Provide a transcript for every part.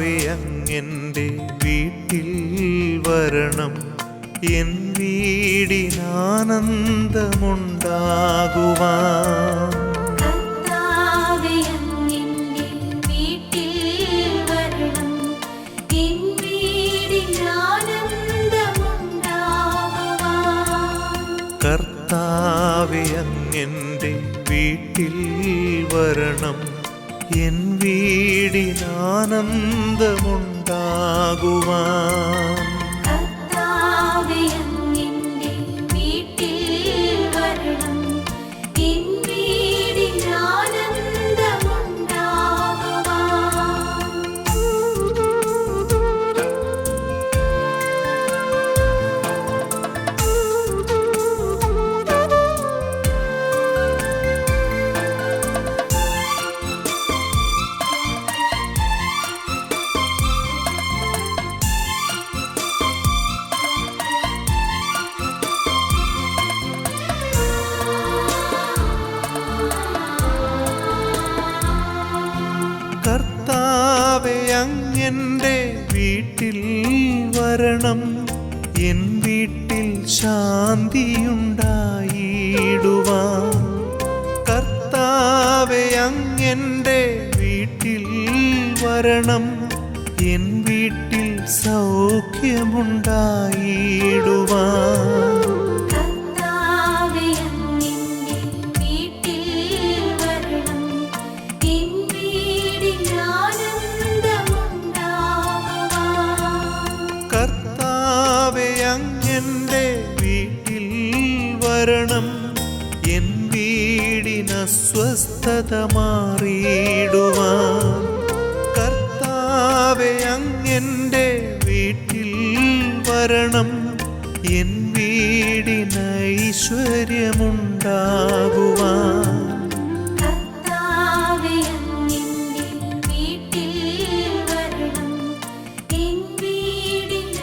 കർത്താവേ അങ്ങെൻ്റെ വീട്ടിൽ വരണം, എൻ വീടിനാനന്ദമുണ്ടാകുവാൻ. കർത്താവേ അങ്ങെൻ്റെ വീട്ടിൽ വരണം, എൻ വീടിനാനന്ദമുണ്ടാകുവാൻ. കർത്താവേ അങ്ങെൻ്റെ വീട്ടിൽ വരണം, എൻ വീടിനാനന്ദമുണ്ടാകുവാൻ. കർത്താവേ അങ്ങെൻ്റെ വീട്ടിൽ വരണം, എൻ കർത്താവേ അങ്ങെൻ്റെ വീട്ടിൽ വരണം, എൻ വീട്ടിൽ ശാന്തിയുണ്ടായിടുവാൻ. കർത്താവേ അങ്ങെൻ്റെ വീട്ടിൽ വരണം, എൻ വീട്ടിൽ സൗഖ്യമുണ്ടായിടുവാൻ. കർത്താവേ അങ്ങെൻ്റെ വീട്ടിൽ വരണം, എൻ വീടിനാനന്ദമുണ്ടാകുവാൻ. കർത്താവേ അങ്ങെൻ്റെ വീട്ടിൽ വരണം, എൻ വീടിനസ്വസ്ഥത മാറിയിടുവാൻ. കർത്താവേ അങ്ങെൻ്റെ വീട്ടിൽ വരണം, എൻ വീടിനൈശ്വര്യമുണ്ടാകുവാൻ. കർത്താവേ അങ്ങെൻ്റെ വീട്ടിൽ വരണം, എൻ വീടിനാനന്ദമുണ്ടാകുവാൻ.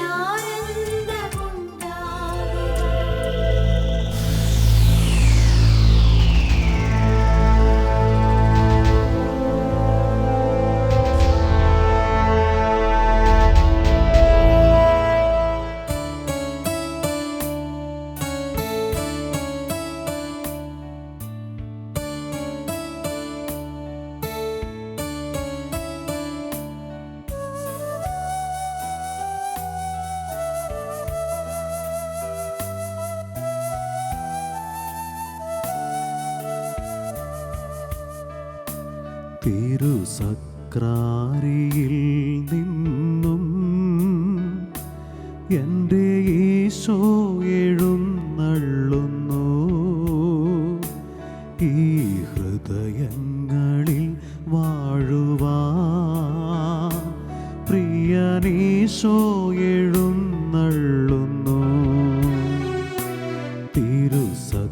തിരുസക്രാരിയിൽ നിന്നും എൻ്റെ ഈശോ എഴുന്നള്ളുന്നു, ഈ ഹൃദയങ്ങളിൽ വാഴുവാൻ പ്രിയനീശോ എഴുന്നള്ളുന്നു. തിരുസക്രാരിയിൽ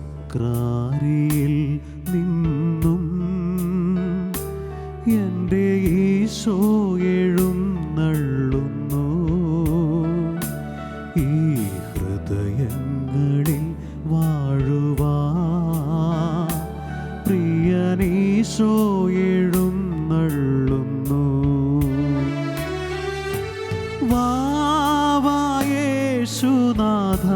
നിന്നും എൻ്റെ ഈശോ എഴുന്നള്ളുന്നു, ഈ ഹൃദയങ്ങളിൽ വാഴുവാൻ പ്രിയനീശോ എഴുന്നള്ളുന്നു. യേശുനാഥ,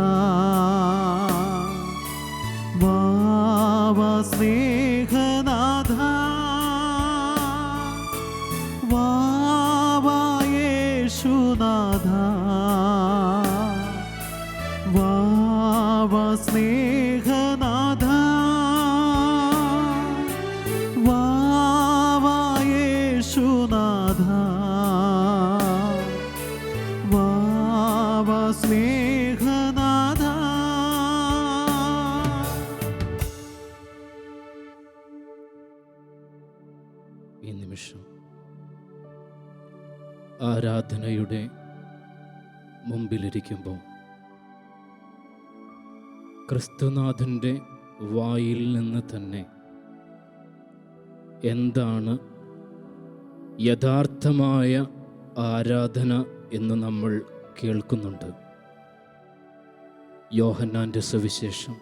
സ്നേഹനാഥ, യേശുനാഥ, സ്നേഹനാഥ, യേശുനാഥ, സ്നേഹനാഥ. ഈ നിമിഷം ആരാധനയുടെ മുമ്പിലിരിക്കുമ്പോൾ ക്രിസ്തുനാഥൻ്റെ വായിൽ നിന്ന് തന്നെ എന്താണ് യഥാർത്ഥമായ ആരാധന എന്ന് നമ്മൾ കേൾക്കുന്നുണ്ട്. യോഹന്നാൻ്റെ സുവിശേഷം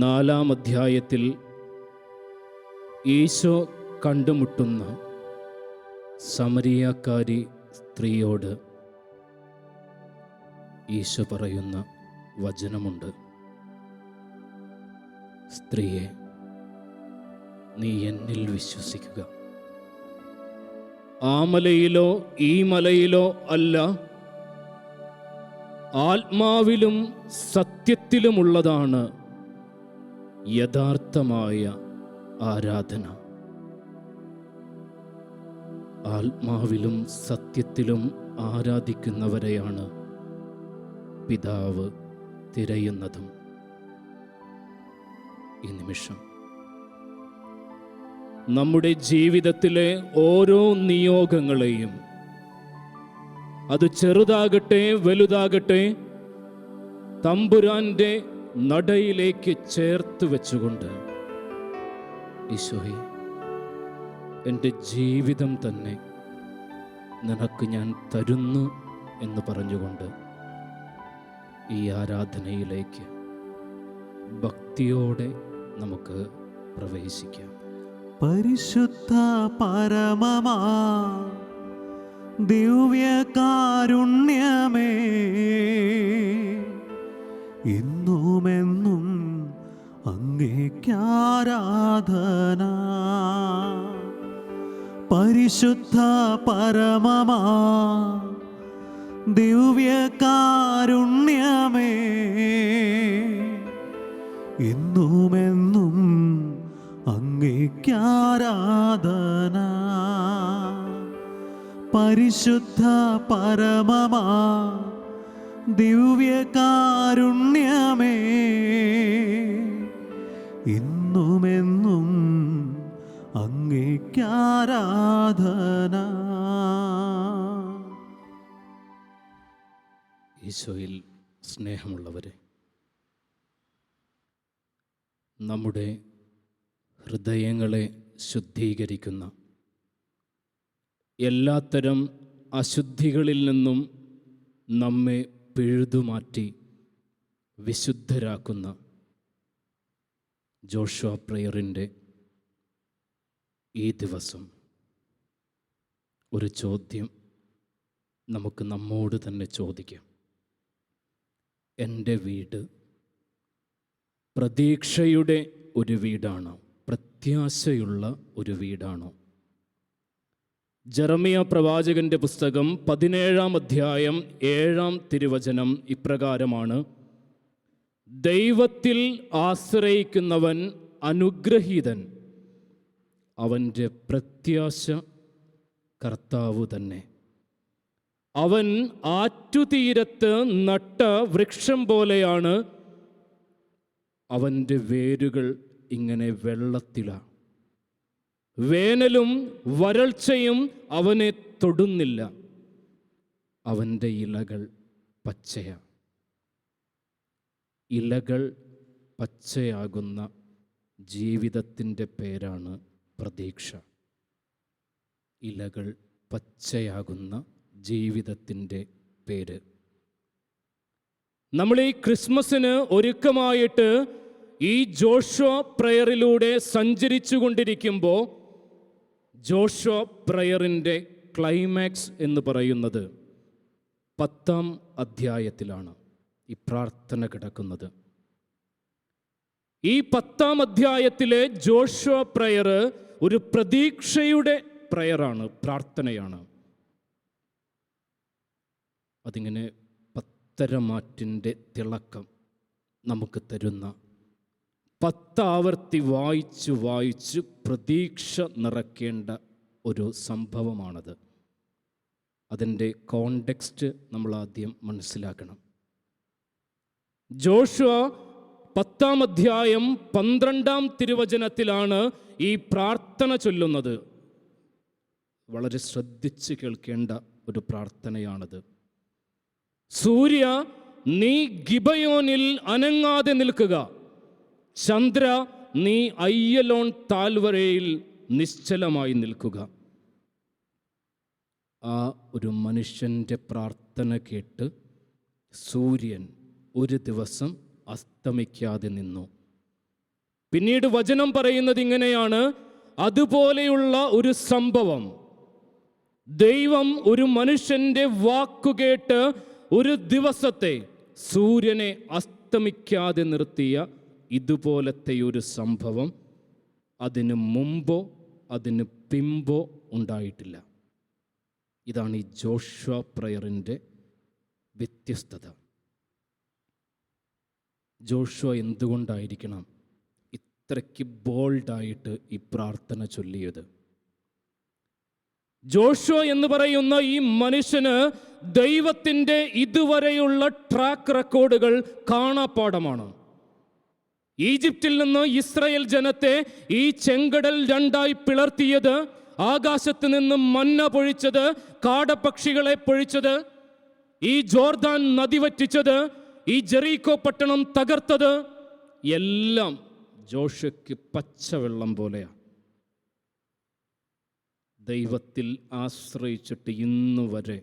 4-ാം അധ്യായത്തിൽ ഈശോ കണ്ടുമുട്ടുന്ന സമരിയാക്കാരി സ്ത്രീയോട് ഈശോ പറയുന്ന വചനമുണ്ട്. സ്ത്രീയെ, നീ എന്നിൽ വിശ്വസിക്കുക. ആ മലയിലോ ഈ മലയിലോ അല്ല, ആത്മാവിലും സത്യത്തിലുമുള്ളതാണ് യഥാർത്ഥമായ ആരാധന. ആത്മാവിലും സത്യത്തിലും ആരാധിക്കുന്നവരെയാണ് പിതാവ് തിരയുന്നതും. ഈ നിമിഷം നമ്മുടെ ജീവിതത്തിലെ ഓരോ നിയോഗങ്ങളെയും, അത് ചെറുതാകട്ടെ വലുതാകട്ടെ, തമ്പുരാന്റെ നടയിലേക്ക് ചേർത്ത് വെച്ചുകൊണ്ട്, ഈശോയെ, എൻ്റെ ജീവിതം തന്നെ നിനക്ക് ഞാൻ തരുന്നു എന്ന് പറഞ്ഞുകൊണ്ട് ഈ ആരാധനയിലേക്ക് ഭക്തിയോടെ നമുക്ക് പ്രവേശിക്കാം. പരിശുദ്ധ പരമമാ ദിവ്യകാരുണ്യമേ, ഇന്നുമെന്നും അങ്ങേക്കാരാധന. പരിശുദ്ധ പരമമാ ദിവ്യകാരുണ്യമേ, ഇന്നുമെന്നും അങ്ങേക്കാരാധന. പരിശുദ്ധ പരമമാ ദിവ്യകാരുണ്യമേ, ഇന്നുമെന്നും അങ്ങേക്കാരാധന. ഈശോയിൽ സ്നേഹമുള്ളവരെ, നമ്മുടെ ഹൃദയങ്ങളെ ശുദ്ധീകരിക്കുന്ന എല്ലാത്തരം അശുദ്ധികളിൽ നിന്നും നമ്മെ പിഴുതുമാറ്റി വിശുദ്ധരാക്കുന്ന ജോഷുവ പ്രയറിൻ്റെ ഈ ദിവസം ഒരു ചോദ്യം നമുക്ക് നമ്മോട് തന്നെ ചോദിക്കാം. എൻ്റെ വീട് പ്രതീക്ഷയുടെ ഒരു വീടാണോ? പ്രത്യാശയുള്ള ഒരു വീടാണോ? ജെറമിയ പ്രവാചകന്റെ പുസ്തകം 17-ാം അധ്യായം 7-ാം തിരുവചനം ഇപ്രകാരമാണ്: ദൈവത്തിൽ ആശ്രയിക്കുന്നവൻ അനുഗ്രഹീതൻ, അവൻ്റെ പ്രത്യാശ കർത്താവ് തന്നെ. അവൻ ആറ്റുതീരത്ത് നട്ട വൃക്ഷം പോലെയാണ്, അവൻ്റെ വേരുകൾ ഇങ്ങനെ വെള്ളത്തിലാണ്. വേനലും വരൾച്ചയും അവനെ തൊടുന്നില്ല, അവൻ്റെ ഇലകൾ പച്ചയാണ്. ഇലകൾ പച്ചയാകുന്ന ജീവിതത്തിൻ്റെ പേരാണ് പ്രതീക്ഷ. ഇലകൾ പച്ചയാകുന്ന ജീവിതത്തിൻ്റെ പേര്. നമ്മൾ ഈ ക്രിസ്മസിന് ഒരുക്കമായിട്ട് ഈ ജോഷുവ പ്രയറിലൂടെ സഞ്ചരിച്ചു കൊണ്ടിരിക്കുമ്പോൾ ജോഷുവ പ്രയറിൻ്റെ ക്ലൈമാക്സ് എന്ന് പറയുന്നത് 10-ാം അധ്യായത്തിലാണ് ഈ പ്രാർത്ഥന കിടക്കുന്നത്. ഈ 10-ാം അധ്യായത്തിലെ ജോഷുവ പ്രയർ ഒരു പ്രതീക്ഷയുടെ പ്രയറാണ്, പ്രാർത്ഥനയാണ്. അതിങ്ങനെ പത്തരമാറ്റിൻ്റെ തിളക്കം നമുക്ക് തരുന്ന 10 ആവർത്തി വായിച്ച് വായിച്ച് പ്രതീക്ഷ നിറയ്ക്കേണ്ട ഒരു സംഭവമാണത്. അതിൻ്റെ കോണ്ടെക്സ്റ്റ് നമ്മൾ ആദ്യം മനസ്സിലാക്കണം. ജോഷുവ 10-ാം അധ്യായം 12-ാം തിരുവചനത്തിലാണ് ഈ പ്രാർത്ഥന ചൊല്ലുന്നത്. വളരെ ശ്രദ്ധിച്ച് കേൾക്കേണ്ട ഒരു പ്രാർത്ഥനയാണത്. സൂര്യ, നീ ഗിബയോനിൽ അനങ്ങാതെ നിൽക്കുക. ചന്ദ്ര, നീ അയ്യലോൺ താഴ്വരയിൽ നിശ്ചലമായി നിൽക്കുക. ആ ഒരു മനുഷ്യൻ്റെ പ്രാർത്ഥന കേട്ട് സൂര്യൻ ഒരു ദിവസം അസ്തമിക്കാതെ നിന്നു. പിന്നീട് വചനം പറയുന്നത് ഇങ്ങനെയാണ്: അതുപോലെയുള്ള ഒരു സംഭവം ദൈവം ഒരു മനുഷ്യൻ്റെ വാക്കുകേട്ട് ഒരു ദിവസത്തെ സൂര്യനെ അസ്തമിക്കാതെ നിർത്തിയ ഇതുപോലത്തെ ഒരു സംഭവം അതിന് മുമ്പോ അതിന് പിമ്പോ ഉണ്ടായിട്ടില്ല. ഇതാണ് ഈ ജോഷുവ പ്രയറിൻ്റെ വ്യത്യസ്തത. ജോഷുവ എന്തുകൊണ്ടായിരിക്കണം ഇത്രയ്ക്ക് ബോൾഡായിട്ട് ഈ പ്രാർത്ഥന ചൊല്ലിയത്? ജോഷുവ എന്ന് പറയുന്ന ഈ മനുഷ്യന് ദൈവത്തിൻ്റെ ഇതുവരെയുള്ള ട്രാക്ക് റെക്കോർഡുകൾ കാണാപ്പാടമാണ്. ഈജിപ്തിൽ നിന്ന് ഇസ്രായേൽ ജനത്തെ ഈ ചെങ്കടൽ രണ്ടായി പിളർത്തിയത്, ആകാശത്ത് നിന്ന് മന്ന പൊഴിച്ചത്, കാടപ്പക്ഷികളെ പൊഴിച്ചത്, ഈ ജോർദാൻ നദി വറ്റിച്ചത്, ഈ ജെറീക്കോ പട്ടണം തകർത്തത് എല്ലാം ജോഷുവയ്ക്ക് പച്ചവെള്ളം പോലെയാണ്. ദൈവത്തിൽ ആശ്രയിച്ചിട്ട് ഇന്നു വരെ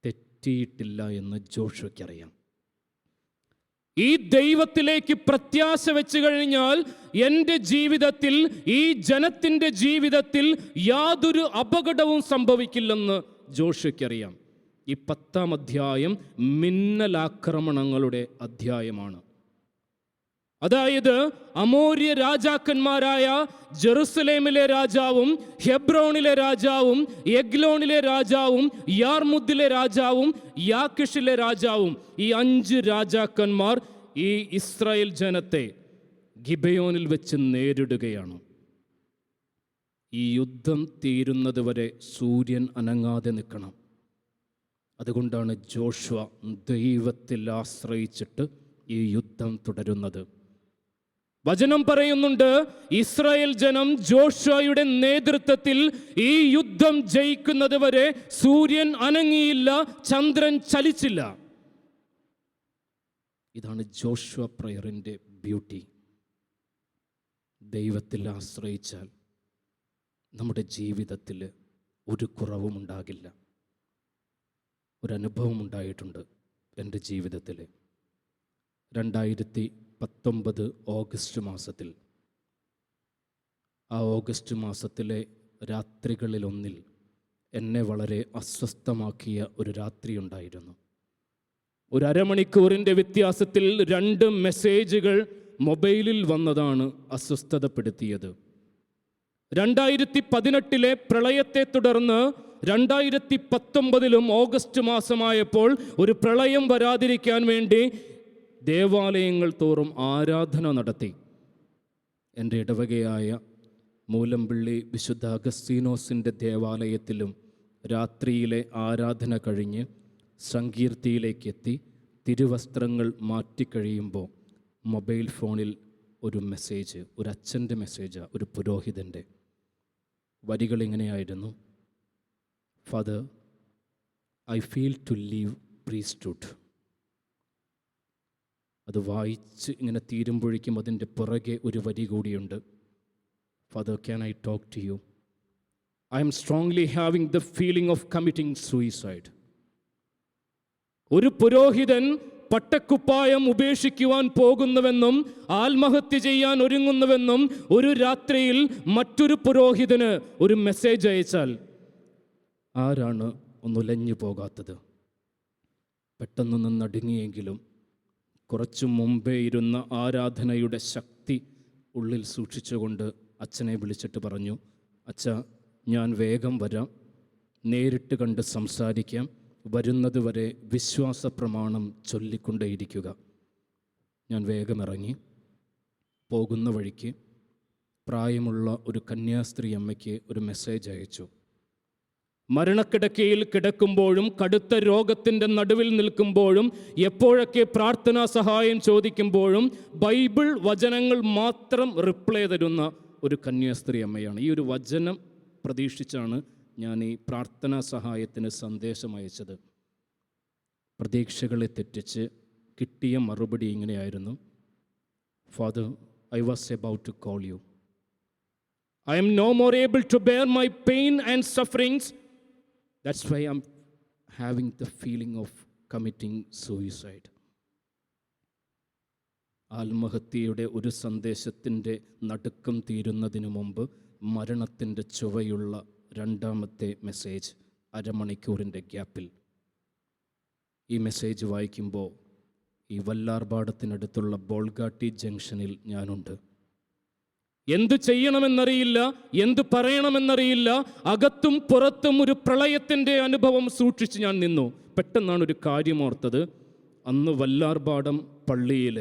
തെറ്റിയിട്ടില്ല എന്ന് ജോഷുവയ്ക്കറിയാം. ഈ ദൈവത്തിലേക്ക് പ്രത്യാശ വെച്ച് കഴിഞ്ഞാൽ എൻ്റെ ജീവിതത്തിൽ, ഈ ജനത്തിൻ്റെ ജീവിതത്തിൽ യാതൊരു അപകടവും സംഭവിക്കില്ലെന്ന് ജോഷുവയ്ക്കറിയാം. ഈ 10-ാം അധ്യായം മിന്നലാക്രമണങ്ങളുടെ അധ്യായമാണ്. അതായത് അമോര്യ രാജാക്കന്മാരായ ജെറുസലേമിലെ രാജാവും, ഹെബ്രോണിലെ രാജാവും, എഗ്ലോണിലെ രാജാവും, യാർമുദിലെ രാജാവും, യാക്കിഷിലെ രാജാവും, ഈ 5 രാജാക്കന്മാർ ഈ ഇസ്രായേൽ ജനത്തെ ഗിബയോനിൽ വെച്ച് നേരിടുകയാണ്. ഈ യുദ്ധം തീരുന്നത് വരെ സൂര്യൻ അനങ്ങാതെ നിൽക്കണം. അതുകൊണ്ടാണ് ജോഷുവ ദൈവത്തിൽ ആശ്രയിച്ചിട്ട് ഈ യുദ്ധം തുടരുന്നത്. വചനം പറയുന്നുണ്ട്, ഇസ്രായേൽ ജനം ജോഷുവയുടെ നേതൃത്വത്തിൽ ഈ യുദ്ധം ജയിക്കുന്നത് വരെ സൂര്യൻ അനങ്ങിയില്ല, ചന്ദ്രൻ ചലിച്ചില്ല. ഇതാണ് ജോഷുവ പ്രയറിൻ്റെ ബ്യൂട്ടി. ദൈവത്തിൽ ആശ്രയിച്ചാൽ നമ്മുടെ ജീവിതത്തിൽ ഒരു കുറവും ഉണ്ടാകില്ല. ഒരനുഭവം ഉണ്ടായിട്ടുണ്ട് എൻ്റെ ജീവിതത്തിൽ. 2019 ഓഗസ്റ്റ് മാസത്തിൽ, ആ ഓഗസ്റ്റ് മാസത്തിലെ രാത്രികളിലൊന്നിൽ എന്നെ വളരെ അസ്വസ്ഥമാക്കിയ ഒരു രാത്രി ഉണ്ടായിരുന്നു. ഒരു അരമണിക്കൂറിൻ്റെ വ്യത്യാസത്തിൽ 2 മെസ്സേജുകൾ മൊബൈലിൽ വന്നതാണ് അസ്വസ്ഥതപ്പെടുത്തിയത്. 2018 പ്രളയത്തെ തുടർന്ന് 2019 ഓഗസ്റ്റ് മാസമായപ്പോൾ ഒരു പ്രളയം വരാതിരിക്കാൻ വേണ്ടി ദേവാലയങ്ങൾ തോറും ആരാധന നടത്തി. എൻ്റെ ഇടവകയായ മൂലമ്പള്ളി വിശുദ്ധ അഗസ്തീനോസിൻ്റെ ദേവാലയത്തിലും രാത്രിയിലെ ആരാധന കഴിഞ്ഞ് സങ്കീർത്തിയിലേക്ക് എത്തി തിരുവസ്ത്രങ്ങൾ മാറ്റിക്കഴിയുമ്പോൾ മൊബൈൽ ഫോണിൽ ഒരു മെസ്സേജ്, ഒരു അച്ഛൻ്റെ മെസ്സേജ്, ഒരു പുരോഹിതൻ്റെ. വരികളിങ്ങനെയായിരുന്നു: father, I feel to leave priesthood. അത് വായിച്ച് ഇങ്ങനെ തീരുമ്പോഴേക്കും അതിൻ്റെ പുറകെ ഒരു വരി കൂടിയുണ്ട്: father, can I talk to you? I am strongly having the feeling of committing suicide. ഒരു പുരോഹിതൻ പട്ടക്കുപ്പായം ഉപേക്ഷിക്കുവാൻ പോകുന്നുവെന്നും ആത്മഹത്യ ചെയ്യാൻ ഒരുങ്ങുന്നുവെന്നും ഒരു രാത്രിയിൽ മറ്റൊരു പുരോഹിതന് ഒരു മെസ്സേജ് അയച്ചാൽ ആരാണ് ഒന്നുലഞ്ഞു പോകാത്തത്? പെട്ടെന്നൊന്ന് നടുങ്ങിയെങ്കിലും കുറച്ചു മുമ്പേ ഇരുന്ന ആരാധനയുടെ ശക്തി ഉള്ളിൽ സൂക്ഷിച്ചുകൊണ്ട് അച്ഛനെ വിളിച്ചിട്ട് പറഞ്ഞു: അച്ഛാ, ഞാൻ വേഗം വരാം, നേരിട്ട് കണ്ട് സംസാരിക്കാം, വരുന്നത് വരെ വിശ്വാസ പ്രമാണം ചൊല്ലിക്കൊണ്ടേയിരിക്കുക. ഞാൻ വേഗം ഇറങ്ങി. പോകുന്ന വഴിക്ക് പ്രായമുള്ള ഒരു കന്യാസ്ത്രീ അമ്മയ്ക്ക് ഒരു മെസ്സേജ് അയച്ചു. മരണക്കിടക്കയിൽ കിടക്കുമ്പോഴും കടുത്ത രോഗത്തിൻ്റെ നടുവിൽ നിൽക്കുമ്പോഴും എപ്പോഴൊക്കെ പ്രാർത്ഥനാ സഹായം ചോദിക്കുമ്പോഴും ബൈബിൾ വചനങ്ങൾ മാത്രം റിപ്ലൈ തരുന്ന ഒരു കന്യാസ്ത്രീ അമ്മയാണ്. ഈ ഒരു വചനം പ്രതീക്ഷിച്ചാണ് ഞാൻ ഈ പ്രാർത്ഥനാ സഹായത്തിന് സന്ദേശം അയച്ചത്. പ്രതീക്ഷകളെ തെറ്റിച്ച് കിട്ടിയ മറുപടി ഇങ്ങനെയായിരുന്നു: father, I was about to call you. I am no more able to bear my pain and sufferings. That's why I am having the feeling of committing suicide. ആത്മഹത്യയുടെ ഒരു സന്ദേശത്തിൻ്റെ നടുക്കം തീരുന്നതിന് മുമ്പ് മരണത്തിൻ്റെ ചുവയുള്ള രണ്ടാമത്തെ മെസ്സേജ്, അരമണിക്കൂറിൻ്റെ ഗ്യാപ്പിൽ. ഈ മെസ്സേജ് വായിക്കുമ്പോൾ ഈ വല്ലാർപാടത്തിനടുത്തുള്ള ബോൾഗാട്ടി ജംഗ്ഷനിൽ ഞാനുണ്ട്. എന്ത് ചെയ്യണമെന്നറിയില്ല, എന്ത് പറയണമെന്നറിയില്ല. അകത്തും പുറത്തും ഒരു പ്രളയത്തിൻ്റെ അനുഭവം സൂക്ഷിച്ച് ഞാൻ നിന്നു. പെട്ടെന്നാണ് ഒരു കാര്യം ഓർത്തത്. അന്ന് വല്ലാർപാടം പള്ളിയിൽ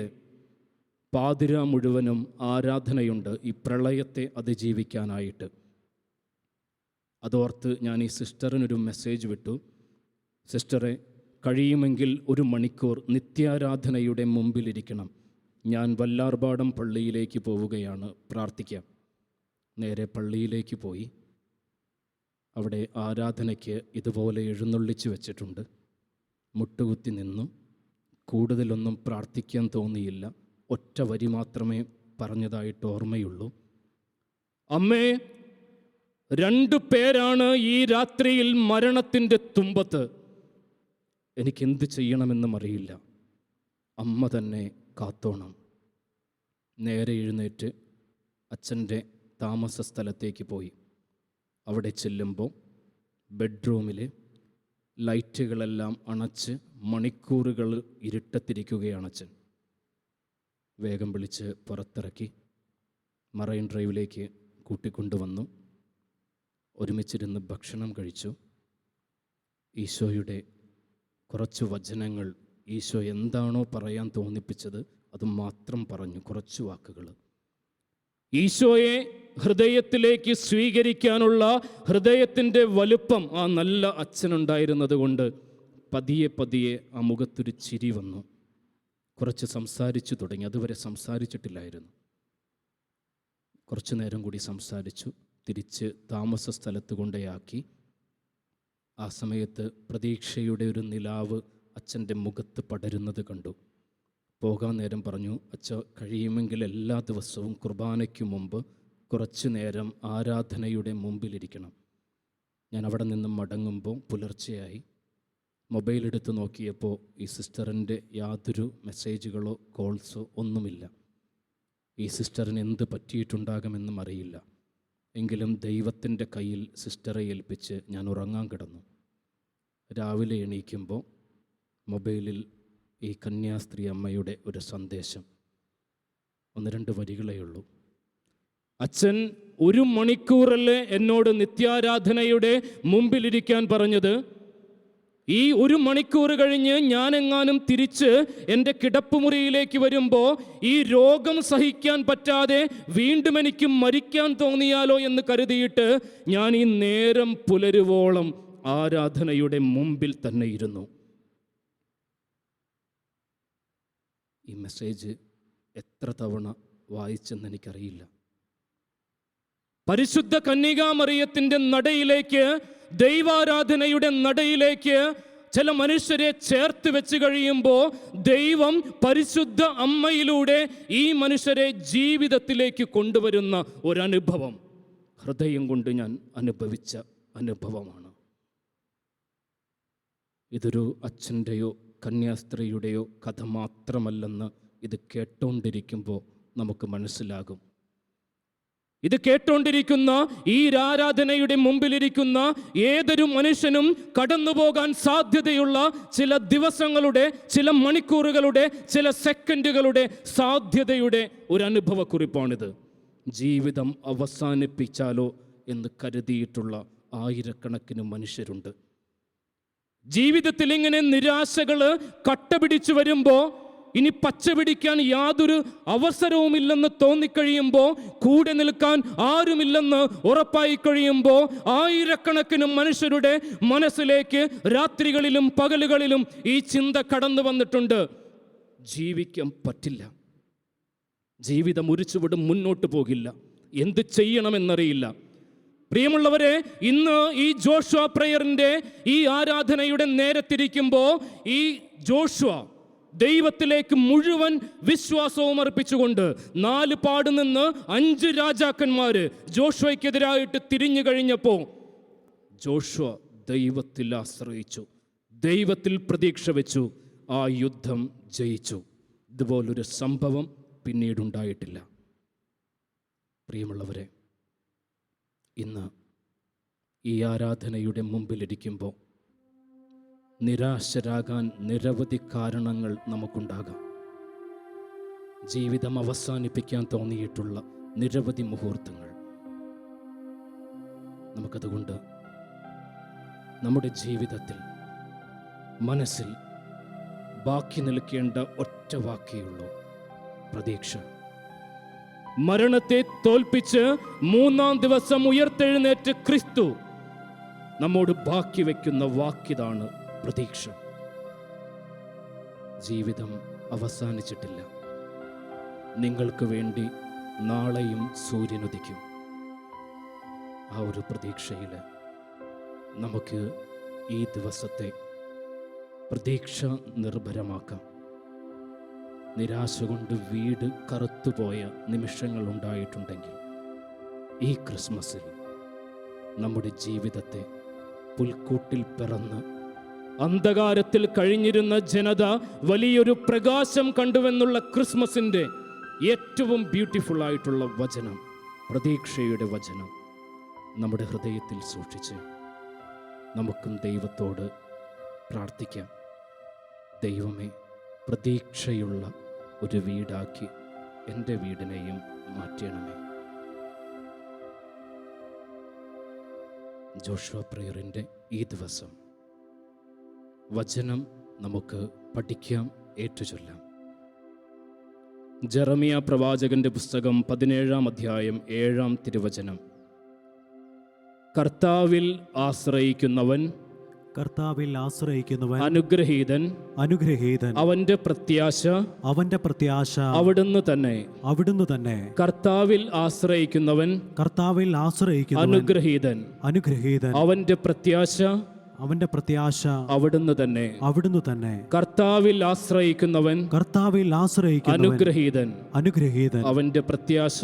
പാതിര മുഴുവനും ആരാധനയുണ്ട് ഈ പ്രളയത്തെ അതിജീവിക്കാനായിട്ട്. അതോർത്ത് ഞാൻ ഈ സിസ്റ്ററിനൊരു മെസ്സേജ് വിട്ടു. സിസ്റ്ററെ, കഴിയുമെങ്കിൽ 1 മണിക്കൂർ നിത്യാരാധനയുടെ മുമ്പിലിരിക്കണം. ഞാൻ വല്ലാർപാടം പള്ളിയിലേക്ക് പോവുകയാണ്, പ്രാർത്ഥിക്കാം. നേരെ പള്ളിയിലേക്ക് പോയി. അവിടെ ആരാധനയ്ക്ക് ഇതുപോലെ എഴുന്നള്ളിച്ച് വെച്ചിട്ടുണ്ട്. മുട്ടുകുത്തി നിന്നു. കൂടുതലൊന്നും പ്രാർത്ഥിക്കാൻ തോന്നിയില്ല. ഒറ്റ വരി മാത്രമേ പറഞ്ഞതായിട്ട് ഓർമ്മയുള്ളൂ. അമ്മേ, 2 പേരാണ് ഈ രാത്രിയിൽ മരണത്തിൻ്റെ തുമ്പത്ത്. എനിക്കെന്ത് ചെയ്യണമെന്നും അറിയില്ല. അമ്മ തന്നെ കാത്തോണം. നേരെ എഴുന്നേറ്റ് അച്ഛൻ്റെ താമസ സ്ഥലത്തേക്ക് പോയി. അവിടെ ചെല്ലുമ്പോൾ ബെഡ്റൂമിൽ ലൈറ്റുകളെല്ലാം അണച്ച് മണിക്കൂറുകൾ ഇരുട്ടത്തിരിക്കുകയാണ് അച്ഛൻ. വേഗം വിളിച്ച് പുറത്തിറക്കി മറൈൻ ഡ്രൈവിലേക്ക് കൂട്ടിക്കൊണ്ടുവന്നു. ഒരുമിച്ചിരുന്ന് ഭക്ഷണം കഴിച്ചു. ഈശോയുടെ കുറച്ച് വചനങ്ങൾ, ഈശോ എന്താണോ പറയാൻ തോന്നിപ്പിച്ചത് അത് മാത്രം പറഞ്ഞു, കുറച്ച് വാക്കുകൾ. ഈശോയെ ഹൃദയത്തിലേക്ക് സ്വീകരിക്കാനുള്ള ഹൃദയത്തിൻ്റെ വലുപ്പം ആ നല്ല അച്ഛനുണ്ടായിരുന്നത് കൊണ്ട് പതിയെ പതിയെ ആ മുഖത്തൊരു ചിരി വന്നു. കുറച്ച് സംസാരിച്ചു തുടങ്ങി. അതുവരെ സംസാരിച്ചിട്ടില്ലായിരുന്നു. കുറച്ചു നേരം കൂടി സംസാരിച്ചു. തിരിച്ച് താമസ സ്ഥലത്ത് കൊണ്ടേയാക്കി. ആ സമയത്ത് പ്രതീക്ഷയുടെ ഒരു നിലാവ് അച്ഛൻ്റെ മുഖത്ത് പടരുന്നത് കണ്ടു. പോകാൻ നേരം പറഞ്ഞു, അച്ഛ, കഴിയുമെങ്കിൽ എല്ലാ ദിവസവും കുർബാനയ്ക്ക് മുമ്പ് കുറച്ചു നേരം ആരാധനയുടെ മുമ്പിലിരിക്കണം. ഞാൻ അവിടെ നിന്ന് മടങ്ങുമ്പോൾ പുലർച്ചെയായി. മൊബൈലെടുത്ത് നോക്കിയപ്പോൾ ഈ സിസ്റ്ററിൻ്റെ യാതൊരു മെസ്സേജുകളോ കോൾസോ ഒന്നുമില്ല. ഈ സിസ്റ്ററിന് എന്ത് പറ്റിയിട്ടുണ്ടാകുമെന്നും അറിയില്ല. എങ്കിലും ദൈവത്തിൻ്റെ കയ്യിൽ സിസ്റ്ററെ ഏൽപ്പിച്ച് ഞാൻ ഉറങ്ങാൻ കിടന്നു. രാവിലെ എണീക്കുമ്പോൾ മൊബൈലിൽ ഈ കന്യാസ്ത്രീ അമ്മയുടെ ഒരു സന്ദേശം. 1-2 വരികളേ ഉള്ളൂ. അച്ഛൻ 1 മണിക്കൂറല്ലേ എന്നോട് നിത്യാരാധനയുടെ മുമ്പിലിരിക്കാൻ പറഞ്ഞത്. ഈ 1 മണിക്കൂർ കഴിഞ്ഞ് ഞാനെങ്ങാനും തിരിച്ച് എൻ്റെ കിടപ്പുമുറിയിലേക്ക് വരുമ്പോൾ ഈ രോഗം സഹിക്കാൻ പറ്റാതെ വീണ്ടും എനിക്ക് മരിക്കാൻ തോന്നിയാലോ എന്ന് കരുതിയിട്ട് ഞാൻ ഈ നേരം പുലരുവോളം ആരാധനയുടെ മുമ്പിൽ തന്നെ ഇരുന്നു. ഈ മെസ്സേജ് എത്ര തവണ വായിച്ചെന്ന് എനിക്കറിയില്ല. പരിശുദ്ധ കന്യകാമറിയത്തിൻ്റെ നടയിലേക്ക്, ദൈവാരാധനയുടെ നടയിലേക്ക് ചില മനുഷ്യരെ ചേർത്ത് വെച്ച് കഴിയുമ്പോൾ ദൈവം പരിശുദ്ധ അമ്മയിലൂടെ ഈ മനുഷ്യരെ ജീവിതത്തിലേക്ക് കൊണ്ടുവരുന്ന ഒരനുഭവം ഹൃദയം കൊണ്ട് ഞാൻ അനുഭവിച്ച അനുഭവമാണ്. ഇതൊരു അച്ഛൻ്റെയോ കന്യാസ്ത്രീയുടെയോ കഥ മാത്രമല്ലെന്ന് ഇത് കേട്ടോണ്ടിരിക്കുമ്പോൾ നമുക്ക് മനസ്സിലാകും. ഇത് കേട്ടോണ്ടിരിക്കുന്ന ഈ ആരാധനയുടെ മുമ്പിലിരിക്കുന്ന ഏതൊരു മനുഷ്യനും കടന്നുപോകാൻ സാധ്യതയുള്ള ചില ദിവസങ്ങളുടെ, ചില മണിക്കൂറുകളുടെ, ചില സെക്കൻഡുകളുടെ സാധ്യതയുടെ ഒരു അനുഭവക്കുറിപ്പാണിത്. ജീവിതം അവസാനിപ്പിച്ചാലോ എന്ന് കരുതിയിട്ടുള്ള ആയിരക്കണക്കിന് മനുഷ്യരുണ്ട്. ജീവിതത്തിൽ ഇങ്ങനെ നിരാശകൾ കട്ടപിടിച്ചു വരുമ്പോൾ, ഇനി പച്ച പിടിക്കാൻ യാതൊരു അവസരവുമില്ലെന്ന് തോന്നിക്കഴിയുമ്പോൾ, കൂടെ നിൽക്കാൻ ആരുമില്ലെന്ന് ഉറപ്പായി കഴിയുമ്പോൾ, ആയിരക്കണക്കിന് മനുഷ്യരുടെ മനസ്സിലേക്ക് രാത്രികളിലും പകലുകളിലും ഈ ചിന്ത കടന്നു വന്നിട്ടുണ്ട്. ജീവിക്കാൻ പറ്റില്ല, ജീവിതം ഉരിച്ചുവിടും, മുന്നോട്ട് പോകില്ല, എന്ത് ചെയ്യണമെന്നറിയില്ല. പ്രിയമുള്ളവരെ, ഇന്ന് ഈ ജോഷുവ പ്രയറിൻ്റെ ഈ ആരാധനയുടെ നേരത്തിരിക്കുമ്പോൾ ഈ ജോഷുവ ദൈവത്തിലേക്ക് മുഴുവൻ വിശ്വാസവും അർപ്പിച്ചുകൊണ്ട് 4 പാട് നിന്ന് 5 രാജാക്കന്മാര് ജോഷുവയ്ക്കെതിരായിട്ട് തിരിഞ്ഞു കഴിഞ്ഞപ്പോൾ ജോഷുവ ദൈവത്തിൽ ആശ്രയിച്ചു, ദൈവത്തിൽ പ്രതീക്ഷ വെച്ചു, ആ യുദ്ധം ജയിച്ചു. ഇതുപോലൊരു സംഭവം പിന്നീടുണ്ടായിട്ടില്ല. പ്രിയമുള്ളവരെ, ഇന്ന് ഈ ആരാധനയുടെ മുമ്പിലിരിക്കുമ്പോൾ നിരാശരാകാൻ നിരവധി കാരണങ്ങൾ നമുക്കുണ്ടാകാം. ജീവിതം അവസാനിപ്പിക്കാൻ തോന്നിയിട്ടുള്ള നിരവധി മുഹൂർത്തങ്ങൾ. നമുക്കതുകൊണ്ട് നമ്മുടെ ജീവിതത്തിൽ മനസ്സിൽ ബാക്കി നിൽക്കേണ്ട ഒറ്റ വാക്കേയുള്ളൂ: പ്രതീക്ഷ. മരണത്തെ തോൽപ്പിച്ച് 3-ാം ദിവസം ഉയർത്തെഴുന്നേറ്റ് ക്രിസ്തു നമ്മോട് ബാക്കി വയ്ക്കുന്ന വാക്കിതാണ് പ്രതീക്ഷ. ജീവിതം അവസാനിച്ചിട്ടില്ല. നിങ്ങൾക്ക് വേണ്ടി നാളെയും സൂര്യനുദിക്കും. ആ ഒരു പ്രതീക്ഷയിൽ നമുക്ക് ഈ ദിവസത്തെ പ്രതീക്ഷ നിർഭരമാക്കാം. നിരാശ കൊണ്ട് വീട് കറുത്തുപോയ നിമിഷങ്ങൾ ഉണ്ടായിട്ടുണ്ടെങ്കിൽ ഈ ക്രിസ്മസിൽ നമ്മുടെ ജീവിതത്തെ പുൽക്കൂട്ടിൽ പിറന്ന് അന്ധകാരത്തിൽ കഴിഞ്ഞിരുന്ന ജനത വലിയൊരു പ്രകാശം കണ്ടുവെന്നുള്ള ക്രിസ്മസിൻ്റെ ഏറ്റവും ബ്യൂട്ടിഫുൾ ആയിട്ടുള്ള വചനം, പ്രതീക്ഷയുടെ വചനം നമ്മുടെ ഹൃദയത്തിൽ സൂക്ഷിച്ച് നമുക്കും ദൈവത്തോട് പ്രാർത്ഥിക്കാം. ദൈവമേ, പ്രതീക്ഷയുള്ള ഒരു വീടാക്കി എൻ്റെ വീടിനെയും മാറ്റണമേ. ജോഷുവ പ്രയറിൻ്റെ ഈ ദിവസം വചനം നമുക്ക് പഠിക്കാം, ഏറ്റുചൊല്ലാം. ജെറമിയ പ്രവാചകന്റെ പുസ്തകം 17-ാം അധ്യായം 7-ാം തിരുവചനം. കർത്താവിൽ ആശ്രയിക്കുന്നവൻ അനുഗ്രഹീതൻ, അവന്റെ പ്രത്യാശ അവിടുന്ന് തന്നെ. കർത്താവിൽ ആശ്രയിക്കുന്നവൻ അനുഗ്രഹീതൻ, അവന്റെ പ്രത്യാശ അവിടുന്ന് തന്നെ. കർത്താവിൽ ആശ്രയിക്കുന്നവൻ അനുഗ്രഹീതൻ, അവന്റെ പ്രത്യാശ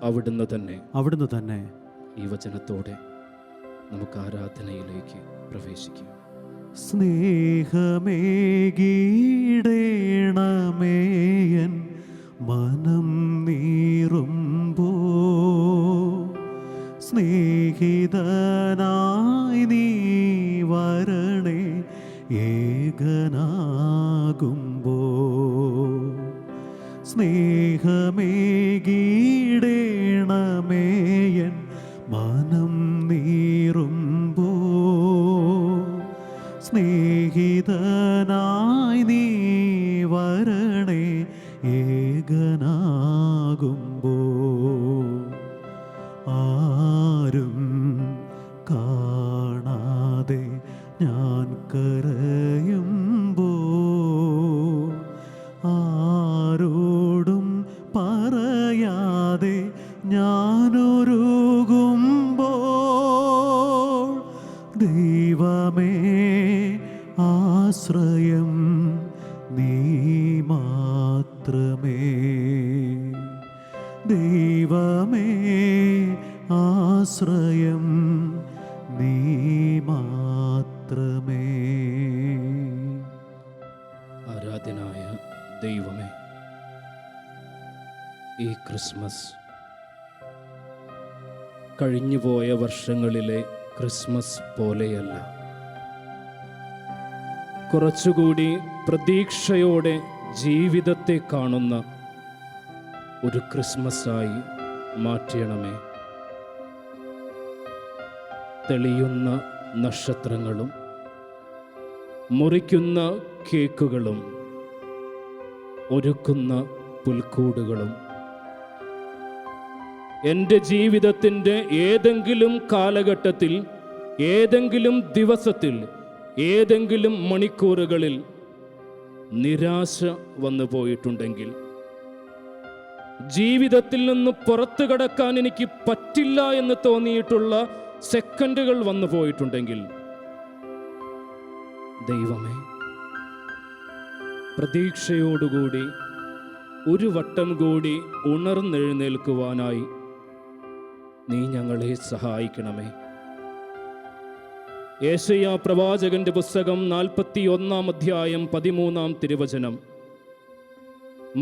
അവിടുന്ന് തന്നെ. ഈ വചനത്തോടെ നമുക്ക് ആരാധനയിലേക്ക് പ്രവേശിക്കാം. സ്നേഹമേകീടേണമേയൻ മനം നീറുമ്പോ, സ്നേഹിതനായി നീ വരണേ ഏകനാകുമ്പോ. സ്നേഹമേകീടേണമേയൻ മനം നീറുമ്പോ, സ്നേഹിതനായി നീ വരണേ ഏകനാകുമ്പോ. ആരും കാണാതെ ഞാൻ കരയുമ്പോ, ആരോടും പറയാതെ ഞാനൊരുകുമ്പോൾ, ദൈവമേ ആശ്രയം നീ മാത്രമേ. ദൈവമേ ആശ്രയം നീ മാത്രമേ. ആരാധനായ ദൈവമേ, ഈ ക്രിസ്മസ് കഴിഞ്ഞുപോയ വർഷങ്ങളിലെ ക്രിസ്മസ് പോലെയല്ല. കുറച്ചുകൂടി പ്രതീക്ഷയോടെ ജീവിതത്തെ കാണുന്ന ഒരു ക്രിസ്മസായി മാറ്റണമേ. തെളിയുന്ന നക്ഷത്രങ്ങളും മുറിക്കുന്ന കേക്കുകളും ഒരുക്കുന്ന പുൽക്കൂടുകളും എൻ്റെ ജീവിതത്തിൻ്റെ ഏതെങ്കിലും കാലഘട്ടത്തിൽ, ഏതെങ്കിലും ദിവസത്തിൽ, ഏതെങ്കിലും മണിക്കൂറുകളിൽ നിരാശ വന്നു പോയിട്ടുണ്ടെങ്കിൽ, ജീവിതത്തിൽ നിന്ന് പുറത്തു കടക്കാൻ എനിക്ക് പറ്റില്ല എന്ന് തോന്നിയിട്ടുള്ള സെക്കൻഡുകൾ വന്നു പോയിട്ടുണ്ടെങ്കിൽ, ദൈവമേ, പ്രതീക്ഷയോടുകൂടി ഒരു വട്ടം കൂടി ഉണർന്നെഴുന്നേൽക്കുവാനായി നീ ഞങ്ങളെ സഹായിക്കണമേ. യേശയ്യാ പ്രവാചകന്റെ പുസ്തകം 41-ാം അധ്യായം 13-ാം തിരുവചനം.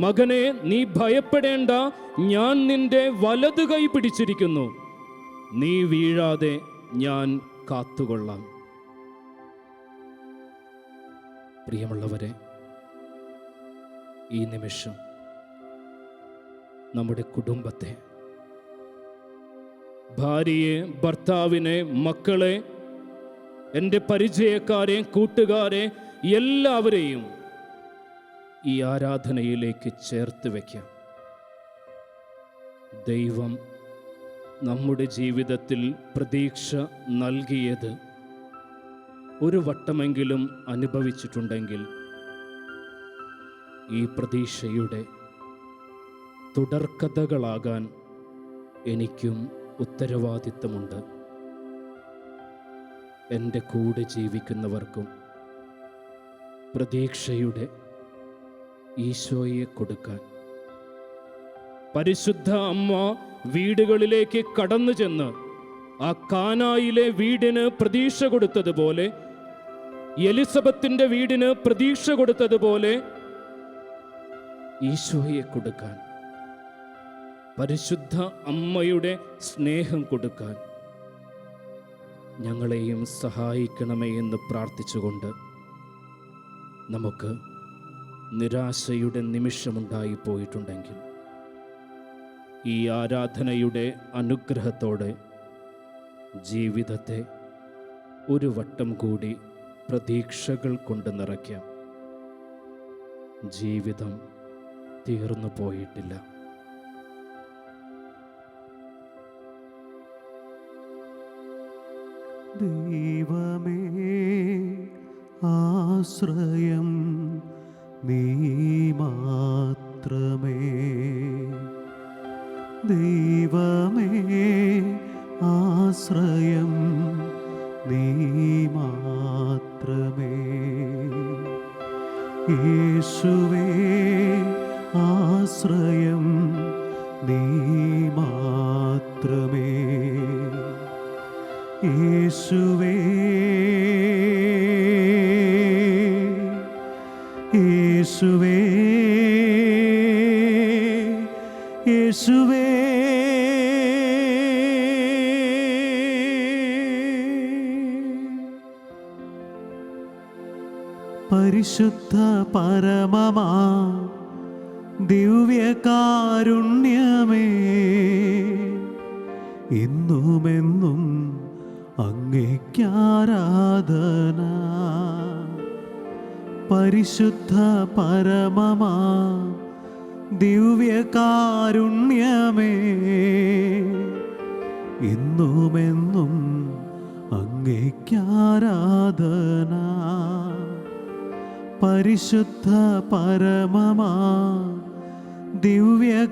മകനെ, നീ ഭയപ്പെടേണ്ട, ഞാൻ നിന്റെ വലതു കൈ പിടിച്ചിരിക്കുന്നു. നീ വീഴാതെ ഞാൻ കാത്തുകൊള്ളാം. പ്രിയമുള്ളവരെ, ഈ നിമിഷം നമ്മുടെ കുടുംബത്തെ, ഭാര്യയെ, ഭർത്താവിനെ, മക്കളെ, എൻ്റെ പരിചയക്കാരെ, കൂട്ടുകാരെ, എല്ലാവരെയും ഈ ആരാധനയിലേക്ക് ചേർത്ത് വയ്ക്കാം. ദൈവം നമ്മുടെ ജീവിതത്തിൽ പ്രതീക്ഷ നൽകിയത് ഒരു വട്ടമെങ്കിലും അനുഭവിച്ചിട്ടുണ്ടെങ്കിൽ ഈ പ്രതീക്ഷയുടെ തുടർക്കഥകളാകാൻ എനിക്കും ഉത്തരവാദിത്തമുണ്ട്. എൻ്റെ കൂടെ ജീവിക്കുന്നവർക്കും പ്രതീക്ഷയുടെ ഈശോയെ കൊടുക്കാൻ. പരിശുദ്ധ അമ്മ വീടുകളിലേക്ക് കടന്നു ചെന്ന് ആ കാനായിലെ വീടിന് പ്രതീക്ഷ കൊടുത്തതുപോലെ, എലിസബത്തിന്റെ വീടിന് പ്രതീക്ഷ കൊടുത്തതുപോലെ ഈശോയെ കൊടുക്കാൻ, പരിശുദ്ധ അമ്മയുടെ സ്നേഹം കൊടുക്കാൻ ഞങ്ങളെയും സഹായിക്കണമേ എന്ന് പ്രാർത്ഥിച്ചുകൊണ്ട് നമുക്ക് നിരാശയുടെ നിമിഷമുണ്ടായി പോയിട്ടുണ്ടെങ്കിൽ ഈ ആരാധനയുടെ അനുഗ്രഹത്തോടെ ജീവിതത്തെ ഒരു വട്ടം കൂടി പ്രതീക്ഷകൾ കൊണ്ട് നിറയ്ക്കാം. ജീവിതം തീർന്നു പോയിട്ടില്ല. ദൈവമേ, ആശ്രയം നീ മാത്രമേ. ദൈവമേ, ആശ്രയം നീ മാത്രമേ. യേശുവേ, ആശ്രയം നീ മാത്രമേ. യേശുവേ, യേശുവേ, യേശുവേ. പരിശുദ്ധ പരമമാ ദിവ്യകാരുണ്യമേ, എന്നുമെന്നും അങ്ങേയ്ക്കാരാധന. പരിശുദ്ധ പരമമാ ദിവ്യകാരുണ്യമേ, എന്നുമെന്നും അങ്ങേയ്ക്കാരാധന. പരിശുദ്ധ പരമമാ ദിവ്യകാരുണ്യമേ,